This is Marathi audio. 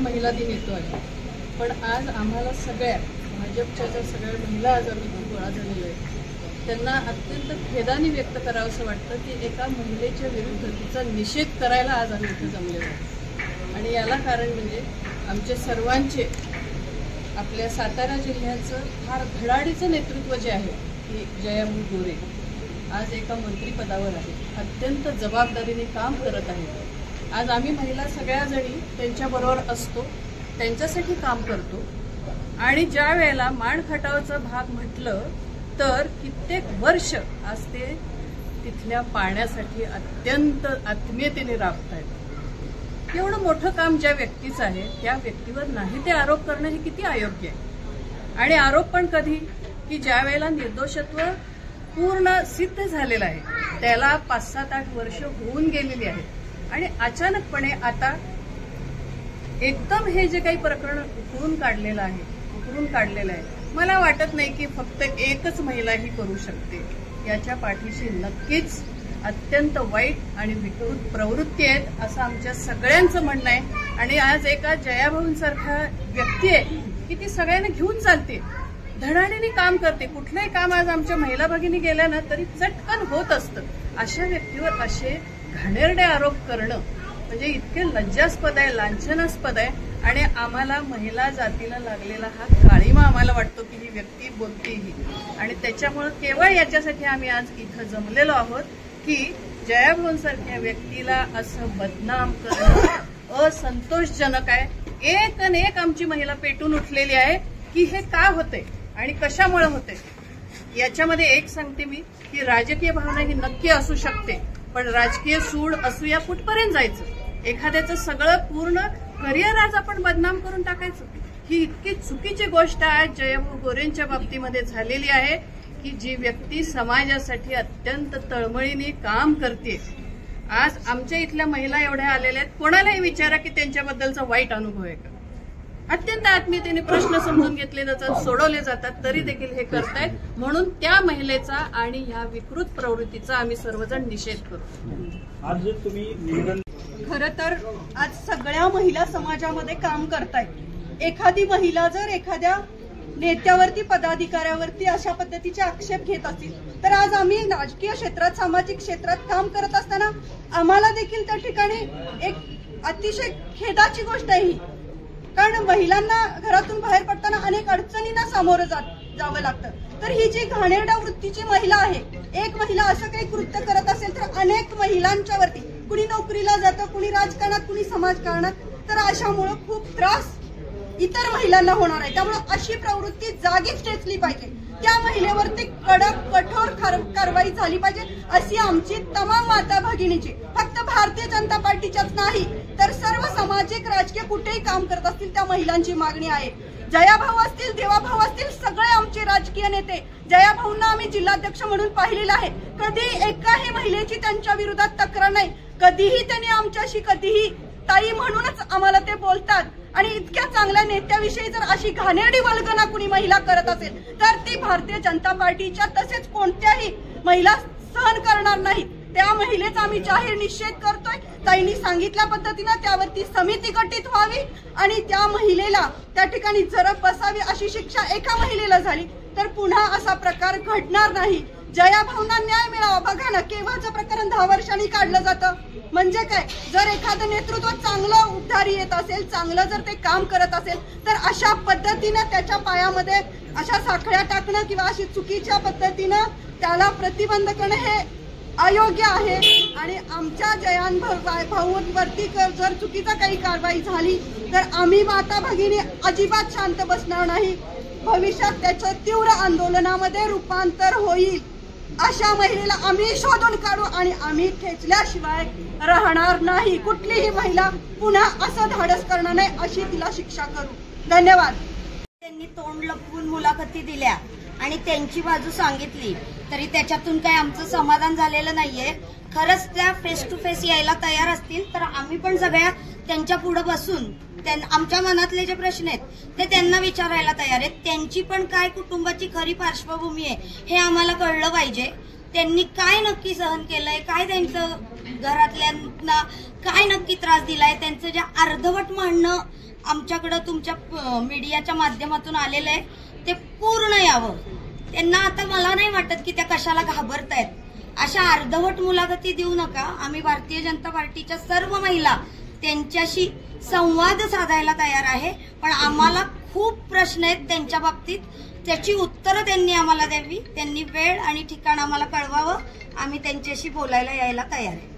महिला दिन येतो आहे, पण आज आम्हाला सगळ्या भाजपच्या ज्या सगळ्या महिला आज आम्ही गोळा झालेल्या आहेत त्यांना अत्यंत खेदाने व्यक्त करावंसं वाटतं की एका महिलेच्या विरुद्ध तिचा निषेध करायला आज आम्ही इथे जमलेलो आहोत। आणि याला कारण म्हणजे आमचे सर्वांचे आपल्या सातारा जिल्ह्याचं फार धडाडीचं नेतृत्व जे आहे की जयाभाऊ गोरे आज एका मंत्रिपदावर आहे, अत्यंत जबाबदारीने काम करत आहेत। आज आम्ही महिला सगळ्या जणी त्यांच्याबरोबर असतो, त्यांच्यासाठी काम करतो आणि ज्या वेळेला मान खटावचा भाग म्हटलं तर कित्येक वर्ष आज ते तिथल्या पाण्यासाठी अत्यंत आत्मीयतेने राबतायत। एवढं मोठं काम ज्या व्यक्तीचं आहे त्या व्यक्तीवर नाही ते आरोप करणं हे किती अयोग्य आहे। आणि आरोप पण कधी की ज्या वेळेला निर्दोषत्व पूर्ण सिद्ध झालेलं आहे, त्याला 5-7-8 वर्ष होऊन गेलेली आहेत आणि अचानकपणे आता एकदम हे जे काही प्रकरण उकरून काढलेलं आहे, मला वाटत नाही की फक्त एकच महिला ही करू शकते। याच्या पाठीशी नक्कीच अत्यंत वाईट आणि विकृत प्रवृत्ती आहेत असं आमच्या सगळ्यांचं म्हणणं आहे। आणि आज एका जयाभाऊंसारखा व्यक्ती आहे की ती सगळ्यांना घेऊन चालते, धडाडीने काम करते, कुठलंही काम आज आमच्या महिला भगिनी गेल्या ना तरी चटकन होत असतं। अशा व्यक्तीवर असे घाणेरडे आरोप करणं म्हणजे इतके लज्जास्पद आहे, लांछनास्पद आहे। आणि आम्हाला महिला जातीला लागलेला हा काळीमा आम्हाला वाटतो की ही व्यक्ती बोलतेही आणि त्याच्यामुळे केवळ याच्यासाठी आम्ही आज इथं जमलेलो आहोत की जयाभाऊंसारख्या व्यक्तीला असं बदनाम करणं असंतोषजनक आहे। एक आणि एक आमची महिला पेटून उठलेली आहे की हे का होते आणि कशामुळे होते। याच्यामध्ये एक सांगते मी की राजकीय भावना ही नक्की असू शकते, पण राजकीय सूड असूया कुठपर्यंत जायचं, एखाद्याचं सगळं पूर्ण करिअर आज आपण बदनाम करून टाकायचं, ही इतकी चुकीची गोष्ट आहे जयाभाऊ गोरेंच्या बाबतीमध्ये झालेली आहे की जी व्यक्ती समाजासाठी अत्यंत तळमळीने काम करते। आज आमच्या इथल्या महिला एवढ्या आलेल्या आहेत, कोणालाही विचारा की त्यांच्याबद्दलचा वाईट अनुभव आहे का, अत्यंत आत्मीयतेने प्रश्न समजून घेतले जातात, सोडवले जातात, तरी देखील हे करतायत। म्हणून त्या महिलेचा आणि ह्या विकृत प्रवृत्तीचा आम्ही सर्वजण निषेध करू। आज तुम्ही खरं तर आज सगळ्या महिला समाजामध्ये काम करतायत। एखादी महिला जर एखाद्या नेत्यावरती पदाधिकाऱ्यावरती अशा पद्धतीचे आक्षेप घेत असतील तर आज आम्ही राजकीय क्षेत्रात सामाजिक क्षेत्रात काम करत असताना आम्हाला देखील त्या ठिकाणी एक अतिशय खेदाची गोष्ट आहे ही, कारण महिलांना घरातून बाहेर पडताना अनेक अडचणींना सामोरं जावं लागतं। तर ही जी घाणेरड्या वृत्तीची महिला आहे, एक महिला असं काही कृत्य करत असेल तर अनेक महिलांच्या वरती, कुणी नोकरीला जातं, कुणी राजकारणात, कुणी समाजकारणात, तर अशामुळे खूप त्रास इतर महिलांना होणार आहे। त्यामुळे अशी प्रवृत्ती जागीच ठेचली पाहिजे, त्या महिलेवरती कडक कठोर कारवाई झाली पाहिजे अशी आमची तमाम माता भगिनीची, फक्त भारतीय जनता पार्टीच्याच नाही तर सर्व सामाजिक राजकीय कुठेही काम करत असतील त्या महिलांची मागणी आहे। जयाभाऊ असतील, देवाभाऊ असतील, सगळे आमचे राजकीय नेते, जयाभाऊंना आम्ही जिल्हाध्यक्ष म्हणून पाहिलेलं आहे, कधी एकाही महिलेची त्यांच्या विरोधात तक्रार नाही, कधीही त्यांनी आमच्याशी कधीही ताई म्हणूनच आम्हाला ते बोलतात। आणि इतक्या चांगल्या नेत्याविषयी जर अशी घाणेरडी वल्गना कुणी महिला करत असेल तर ती भारतीय जनता पार्टीच्या तसेच कोणत्याही महिला सहन करणार नाहीत। त्या महिलेचा आम्ही जाहीर निषेध करतोय। ताईंनी सांगितल्या पद्धतीनं त्यावरती समिती गठीत व्हावी आणि त्या महिलेला त्या ठिकाणी जरब बसावी, अशी शिक्षा एका महिलेला झाली तर पुन्हा असा प्रकार घडणार नाही। जयाभाऊंना न्याय मिळावा। बघा ना, केव्हाचं प्रकरण 10 वर्षांनी काढलं जातं, म्हणजे काय, जर एखादं नेतृत्व चांगलं उद्धारी येत असेल, चांगलं जर ते काम करत असेल तर अशा पद्धतीनं त्याच्या पायामध्ये अशा साखळ्या टाकणं किंवा अशी चुकीच्या पद्धतीनं त्याला प्रतिबंध करणं हे अयोग्य आहे। आणि आमच्या जयाभाऊंवरती जर चुकीचा काही कारवाई झाली तर आम्ही माता भगिनी अजिबात शांत बसणार नाही। भविष्यात त्याचं तीव्र आंदोलनामध्ये रूपांतर होईल। अशा महिलेला आम्ही शोधून काढू आणि आम्ही ठेचल्याशिवाय राहणार नाही। कुठलीही महिला पुन्हा असं धाडस करणार नाही, अशी तिला शिक्षा करू। धन्यवाद। त्यांनी तोंड लपवून मुलाखती दिल्या आणि त्यांची बाजू सांगितली तरी त्याच्यातून काही आमचं समाधान झालेलं नाहीये। खरंच त्या फेस टू फेस यायला तयार असतील तर आम्ही पण सगळ्या त्यांच्या पुढे बसून आमच्या मनातले जे प्रश्न आहेत ते त्यांना विचारायला तयार आहेत। त्यांची पण काय कुटुंबाची खरी पार्श्वभूमी आहे हे आम्हाला कळलं पाहिजे। त्यांनी काय नक्की सहन केलंय, काय त्यांचं घरातल्यांना काय नक्की त्रास दिलाय, त्यांचं जे अर्धवट म्हणणं आमच्याकडं तुमच्या मीडियाच्या माध्यमातून आलेलं आहे ते पूर्ण यावं. त्यांना आता मला नाही वाटत की त्या कशाला घाबरतायत. अशा अर्धवट मुलाखती देऊ नका. आम्ही भारतीय जनता पार्टीच्या सर्व महिला त्यांच्याशी संवाद साधायला तयार आहे, पण आम्हाला खूप प्रश्न आहेत त्यांच्या बाबतीत. त्याची उत्तरं त्यांनी आम्हाला द्यावी. त्यांनी वेळ आणि ठिकाण आम्हाला कळवावं. आम्ही त्यांच्याशी बोलायला यायला तयार आहे.